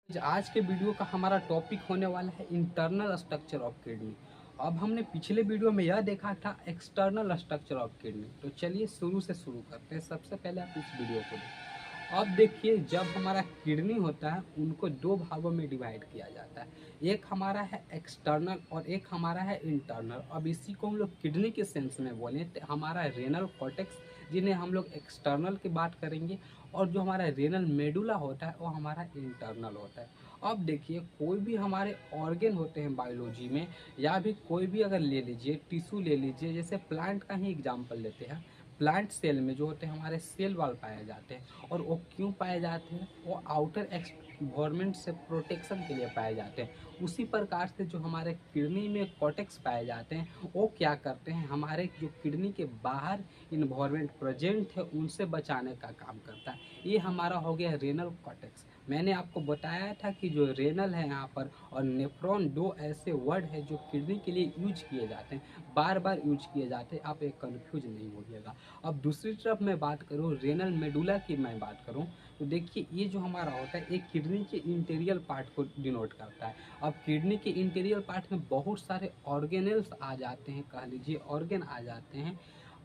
आज के वीडियो का हमारा टॉपिक होने वाला है इंटरनल स्ट्रक्चर ऑफ किडनी। अब हमने पिछले वीडियो में यह देखा था एक्सटर्नल स्ट्रक्चर ऑफ किडनी। तो चलिए शुरू से शुरू करते हैं। सबसे पहले आप इस वीडियो को देखें। अब देखिए, जब हमारा किडनी होता है उनको दो भागों में डिवाइड किया जाता है। एक हमारा है एक्सटर्नल और एक हमारा है इंटरनल। अब इसी को हम लोग किडनी के सेंस में बोलें तो हमारा रेनल कॉर्टेक्स, जिन्हें हम लोग एक्सटर्नल की बात करेंगे, और जो हमारा रेनल मेडुला होता है वो हमारा इंटरनल होता है। अब देखिए, कोई भी हमारे ऑर्गन होते हैं बायोलॉजी में, या भी कोई भी अगर ले लीजिए टिश्यू ले लीजिए, जैसे प्लांट का ही एग्जांपल लेते हैं। प्लांट सेल में जो होते हैं हमारे सेल वाल पाए जाते हैं, और वो क्यों पाए जाते हैं? वो आउटर एनवायरनमेंट से प्रोटेक्शन के लिए पाए जाते हैं। उसी प्रकार से जो हमारे किडनी में कॉर्टेक्स पाए जाते हैं, वो क्या करते हैं, हमारे जो किडनी के बाहर इन्वायरमेंट प्रेजेंट है उनसे बचाने का काम करता है। ये हमारा हो गया रेनल कॉर्टेक्स। मैंने आपको बताया था कि जो रेनल है यहाँ पर और नेफ्रॉन, दो ऐसे वर्ड है जो किडनी के लिए यूज किए जाते हैं, बार बार यूज किए जाते हैं। आप एक कन्फ्यूज नहीं होइएगा। अब दूसरी तरफ मैं बात करूँ रेनल मेडुला की, मैं बात करूँ तो देखिए, ये जो हमारा होता है एक किडनी के इंटीरियर पार्ट को डिनोट करता है। अब किडनी के इंटीरियर पार्ट में बहुत सारे ऑर्गेनल्स आ जाते हैं, कह लीजिए ऑर्गन आ जाते हैं।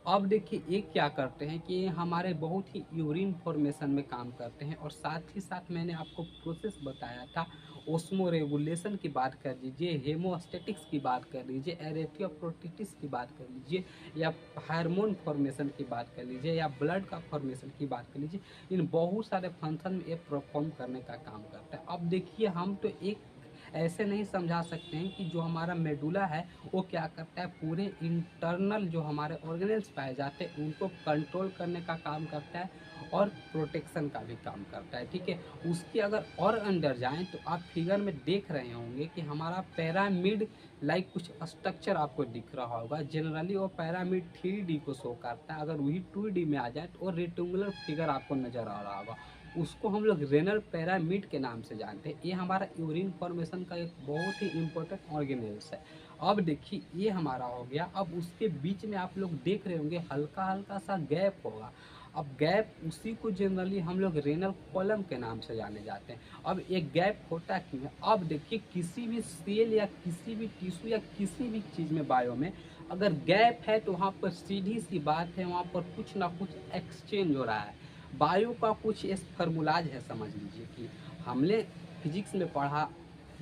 अब देखिए, ये क्या करते हैं कि ये हमारे बहुत ही यूरिन फॉर्मेशन में काम करते हैं, और साथ ही साथ मैंने आपको प्रोसेस बताया था। ओस्मो रेगुलेशन की बात कर लीजिए, हेमोस्टेटिक्स की बात कर लीजिए, एरेथियोप्रोटिटिस की बात कर लीजिए, या हार्मोन फॉर्मेशन की बात कर लीजिए, या ब्लड का फॉर्मेशन की बात कर लीजिए। इन बहुत सारे फंक्शन में ये परफॉर्म करने का काम करता है। अब देखिए, हम तो एक ऐसे नहीं समझा सकते हैं कि जो हमारा मेडुला है वो क्या करता है, पूरे इंटरनल जो हमारे ऑर्गेनल्स पाए जाते हैं उनको कंट्रोल करने का काम करता है और प्रोटेक्शन का भी काम करता है। ठीक है, उसके अगर और अंदर जाएं तो आप फिगर में देख रहे होंगे कि हमारा पैरामिड लाइक कुछ स्ट्रक्चर आपको दिख रहा होगा। जनरली वो पैरामिड 3D को शो करता है। अगर वही 2D में आ जाए तो वो रेक्टेंगुलर फिगर आपको नजर आ रहा होगा। उसको हम लोग रेनल पैरामिड के नाम से जानते हैं। ये हमारा यूरिन फॉर्मेशन का एक बहुत ही इम्पोर्टेंट ऑर्गेनेल्स है। अब देखिए, ये हमारा हो गया। अब उसके बीच में आप लोग देख रहे होंगे हल्का हल्का सा गैप होगा। अब गैप, उसी को जनरली हम लोग रेनल कॉलम के नाम से जाने जाते हैं। अब एक गैप होता क्यों है? अब देखिए, किसी भी सेल या किसी भी टिश्यू या किसी भी चीज़ में बायो में अगर गैप है तो वहाँ पर सीधी सी बात है, वहाँ पर कुछ ना कुछ एक्सचेंज हो रहा है। बायो का कुछ इस फार्मूलाज है, समझ लीजिए कि हमने फिजिक्स में पढ़ा,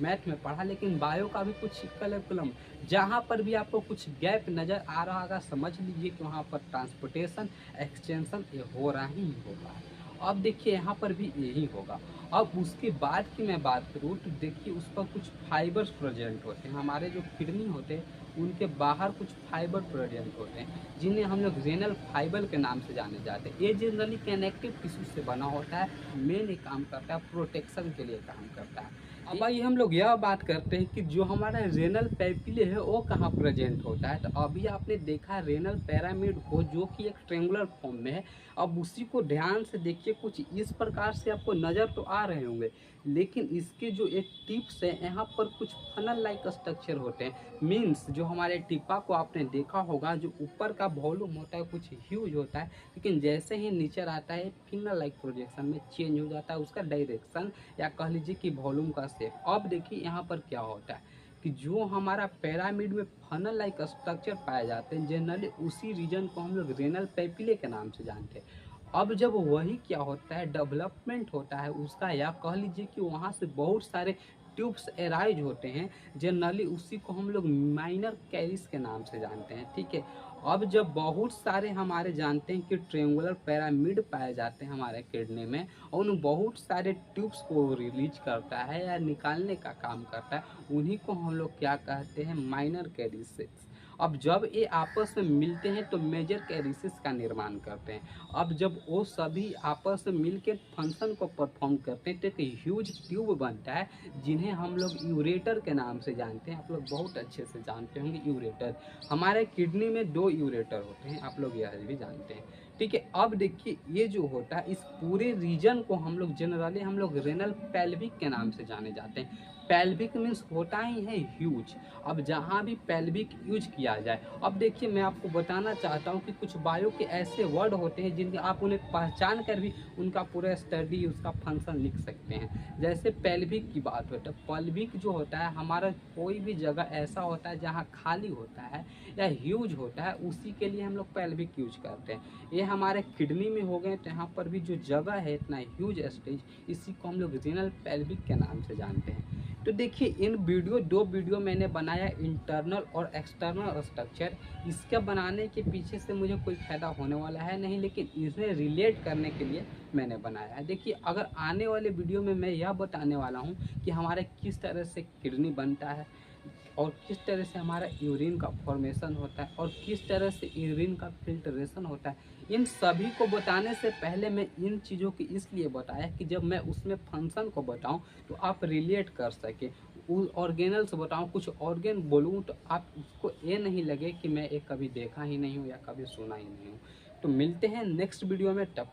मैथ में पढ़ा, लेकिन बायो का भी कुछ कलम। जहाँ पर भी आपको कुछ गैप नज़र आ रहा होगा, समझ लीजिए कि वहाँ पर ट्रांसपोर्टेशन, एक्सटेंशन ये हो रहा ही होगा। अब देखिए, यहाँ पर भी यही होगा। अब उसके बाद की मैं बात करूँ तो देखिए, उस पर कुछ फाइबर्स प्रेजेंट होते हैं। हमारे जो किडनी होते हैं उनके बाहर कुछ फाइबर प्रेजेंट होते हैं, जिन्हें हम लोग रेनल फाइबर के नाम से जाने जाते हैं। ये जनरली कनेक्टिव टिश्यू से बना होता है। मेन ये काम करता है, प्रोटेक्शन के लिए काम करता है। अब आइए हम लोग यह बात करते हैं कि जो हमारा रेनल पैपिले है वो कहाँ प्रेजेंट होता है। तो अभी आपने देखा रेनल पैरामिड को, जो कि एक ट्रेंगुलर फॉर्म में है। अब उसी को ध्यान से देखिए, कुछ इस प्रकार से आपको नज़र तो आ रहे होंगे, लेकिन इसके जो एक टिप्स है, यहाँ पर कुछ फनल लाइक स्ट्रक्चर होते हैं। मीन्स जो हमारे टिप्पा को आपने देखा होगा, जो ऊपर का वॉल्यूम होता है कुछ ह्यूज होता है, लेकिन जैसे ही नीचे आता है फिंगर लाइक प्रोजेक्शन में चेंज हो जाता है उसका डायरेक्शन, या कह लीजिए कि वॉल्यूम का शेप। अब देखिए, यहाँ पर क्या होता है कि जो हमारा पिरामिड में फनल लाइक स्ट्रक्चर पाए जाते हैं, जनरली उसी रीजन को हम लोग रेनल पैपिले के नाम से जानते हैं। अब जब वही क्या होता है, डेवलपमेंट होता है उसका, या कह लीजिए कि वहाँ से बहुत सारे ट्यूब्स एराइज होते हैं। जनरली उसी को हम लोग माइनर कैरिस के नाम से जानते हैं। ठीक है, अब जब बहुत सारे हमारे जानते हैं कि ट्रेंगुलर पैरामिड पाए जाते हैं हमारे किडनी में, और उन बहुत सारे ट्यूब्स को रिलीज करता है या निकालने का काम करता है, उन्हीं को हम लोग क्या कहते हैं, माइनर कैरिसेस। अब जब ये आपस में मिलते हैं तो मेजर कैरिसेस का निर्माण करते हैं। अब जब वो सभी आपस में मिलकर फंक्शन को परफॉर्म करते हैं तो एक ह्यूज ट्यूब बनता है, जिन्हें हम लोग यूरेटर के नाम से जानते हैं। आप लोग बहुत अच्छे से जानते होंगे यूरेटर। हमारे किडनी में दो यूरेटर होते हैं, आप लोग यह भी जानते हैं। ठीक है। अब देखिए ये जो होता है, इस पूरे रीजन को हम लोग जनरली हम लोग रेनल पेल्विक के नाम से जाने जाते हैं। पेल्विक मीन्स होता ही है ह्यूज। अब जहाँ भी पेल्विक यूज किया जाए, अब देखिए मैं आपको बताना चाहता हूँ कि कुछ बायो के ऐसे वर्ड होते हैं जिनके आप उन्हें पहचान कर भी उनका पूरा स्टडी, उसका फंक्शन लिख सकते हैं। जैसे पेल्विक की बात होता है, पेल्विक जो होता है हमारा कोई भी जगह ऐसा होता है जहाँ खाली होता है या ह्यूज होता है, उसी के लिए हम लोग पेल्विक यूज करते हैं। ये हमारे किडनी में हो गए, तो यहाँ पर भी जो जगह है इतना ह्यूज स्टेज, इसी को हम लोग रीनल पेल्विक के नाम से जानते हैं। तो देखिए इन दो वीडियो मैंने बनाया, इंटरनल और एक्सटर्नल स्ट्रक्चर। इसके बनाने के पीछे से मुझे कोई फ़ायदा होने वाला है नहीं, लेकिन इन्हें रिलेट करने के लिए मैंने बनाया है। देखिए अगर आने वाले वीडियो में मैं यह बताने वाला हूँ कि हमारे किस तरह से किडनी बनता है, और किस तरह से हमारा यूरिन का फॉर्मेशन होता है, और किस तरह से यूरिन का फिल्ट्रेशन होता है। इन सभी को बताने से पहले मैं इन चीज़ों की इसलिए बताया कि जब मैं उसमें फंक्शन को बताऊं तो आप रिलेट कर सके। ऑर्गेनल्स बताऊं, कुछ ऑर्गेन बोलूं तो आप उसको ये नहीं लगे कि मैं ये कभी देखा ही नहीं हूँ या कभी सुना ही नहीं हूँ। तो मिलते हैं नेक्स्ट वीडियो में, तब तक